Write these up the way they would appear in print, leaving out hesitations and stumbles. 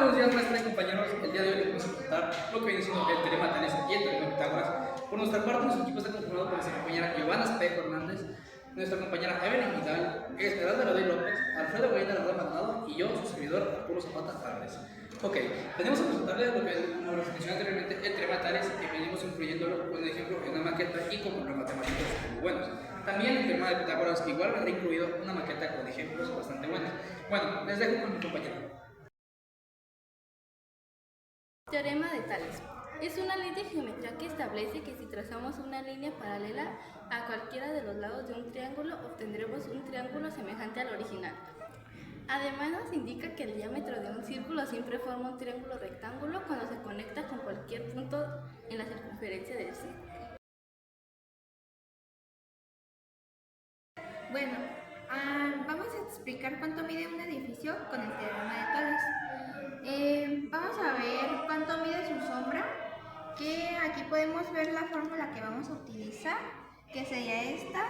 buenos días, maestra y compañeros. El día de hoy les vamos a presentar lo que viene siendo el teorema de Tales y el teorema de Pitágoras. Por nuestra parte, nuestro equipo está conformado por nuestra compañera Giovanna Espejo Hernández, nuestra compañera Evelyn Vidal, Esmeralda Loday López, Alfredo Guayna Ladrón Maldonado y yo, su servidor, Arturo Zapata Álvarez. Ok, venimos a presentarles lo que, como les mencioné anteriormente, el teorema de Tales, que venimos incluyéndolo con el ejemplo en una maqueta y con problemas matemáticos muy buenos. También el teorema de Pitágoras, que igual vendrá incluido una maqueta con ejemplos bastante buenos. Bueno, les dejo con mi compañero. Teorema de Tales. Es una ley de geometría que establece que si trazamos una línea paralela a cualquiera de los lados de un triángulo, obtendremos un triángulo semejante al original. Además nos indica que el diámetro de un círculo siempre forma un triángulo rectángulo cuando se conecta con cualquier punto en la circunferencia del círculo. Bueno, vamos a explicar cuánto mide un edificio con el teorema de Tales. Vamos a ver cuánto mide su sombra, que aquí podemos ver la fórmula que vamos a utilizar, que sería esta.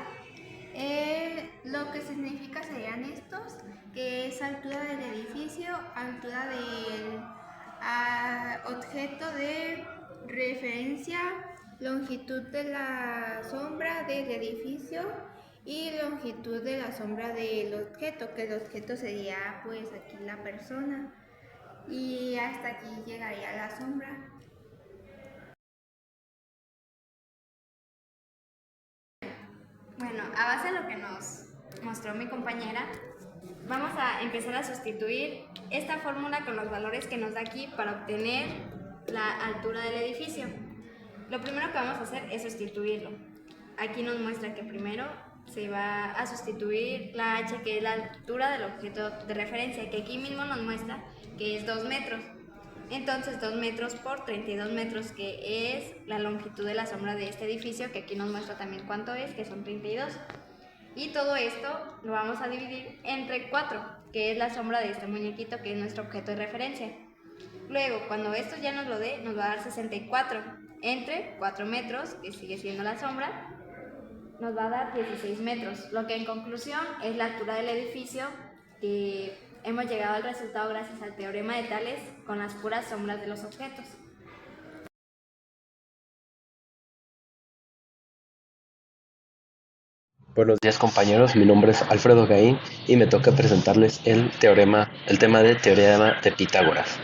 Lo que significa serían estos, que es altura del edificio, altura del objeto de referencia, longitud de la sombra del edificio y longitud de la sombra del objeto, que el objeto sería pues aquí la persona, y hasta aquí llegaría la sombra. Bueno, a base de lo que nos mostró mi compañera, vamos a empezar a sustituir esta fórmula con los valores que nos da aquí para obtener la altura del edificio. Lo primero que vamos a hacer es sustituirlo. Aquí nos muestra que primero se va a sustituir la h, que es la altura del objeto de referencia, que aquí mismo nos muestra que es 2 metros. Entonces 2 metros por 32 metros, que es la longitud de la sombra de este edificio, que aquí nos muestra también cuánto es, que son 32. Y todo esto lo vamos a dividir entre 4, que es la sombra de este muñequito, que es nuestro objeto de referencia. Luego, cuando esto ya nos lo dé, nos va a dar 64 entre 4 metros, que sigue siendo la sombra, nos va a dar 16 metros, lo que en conclusión es la altura del edificio, que hemos llegado al resultado gracias al teorema de Tales con las puras sombras de los objetos. Buenos días compañeros, mi nombre es Alfredo Gaín y me toca presentarles el tema de teorema de Pitágoras.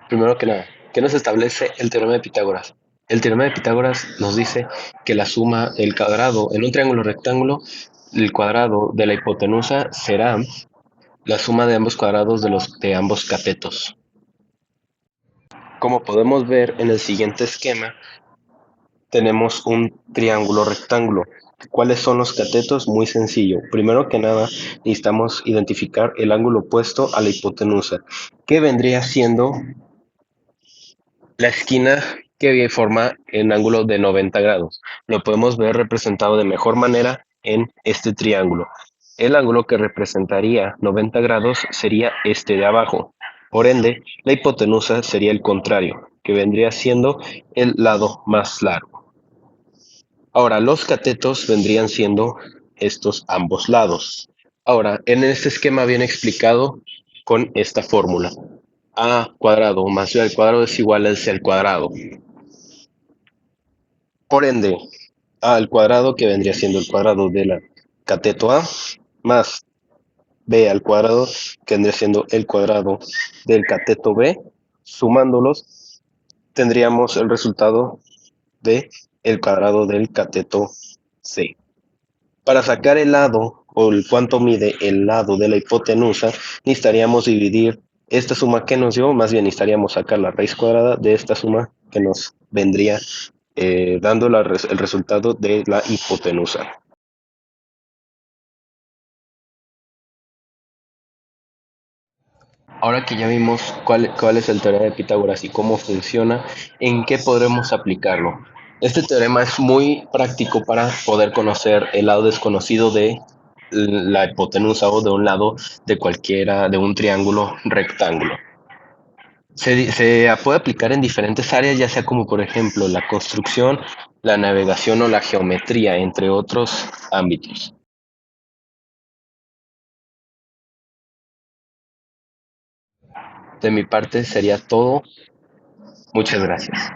Primero que nada, ¿qué nos establece el teorema de Pitágoras? El teorema de Pitágoras nos dice que la suma del cuadrado en un triángulo rectángulo, el cuadrado de la hipotenusa será la suma de ambos cuadrados de ambos catetos. Como podemos ver en el siguiente esquema, tenemos un triángulo rectángulo. ¿Cuáles son los catetos? Muy sencillo. Primero que nada, necesitamos identificar el ángulo opuesto a la hipotenusa, que vendría siendo la esquina que forma el ángulo de 90 grados. Lo podemos ver representado de mejor manera en este triángulo. El ángulo que representaría 90 grados sería este de abajo. Por ende, la hipotenusa sería el contrario, que vendría siendo el lado más largo. Ahora, los catetos vendrían siendo estos ambos lados. Ahora, en este esquema viene explicado con esta fórmula. A cuadrado más B al cuadrado es igual a C al cuadrado. Por ende, A al cuadrado, que vendría siendo el cuadrado del cateto A, más B al cuadrado, que vendría siendo el cuadrado del cateto B, sumándolos, tendríamos el resultado de el cuadrado del cateto C. Para sacar el lado, o el cuánto mide el lado de la hipotenusa, necesitaríamos dividir esta suma que nos dio, más bien necesitaríamos sacar la raíz cuadrada de esta suma que nos vendría dando el resultado de la hipotenusa. Ahora que ya vimos cuál es el teorema de Pitágoras y cómo funciona, ¿en qué podremos aplicarlo? Este teorema es muy práctico para poder conocer el lado desconocido de la hipotenusa o de un lado de un triángulo rectángulo. Se puede aplicar en diferentes áreas, ya sea como por ejemplo la construcción, la navegación o la geometría, entre otros ámbitos. De mi parte sería todo. Muchas gracias.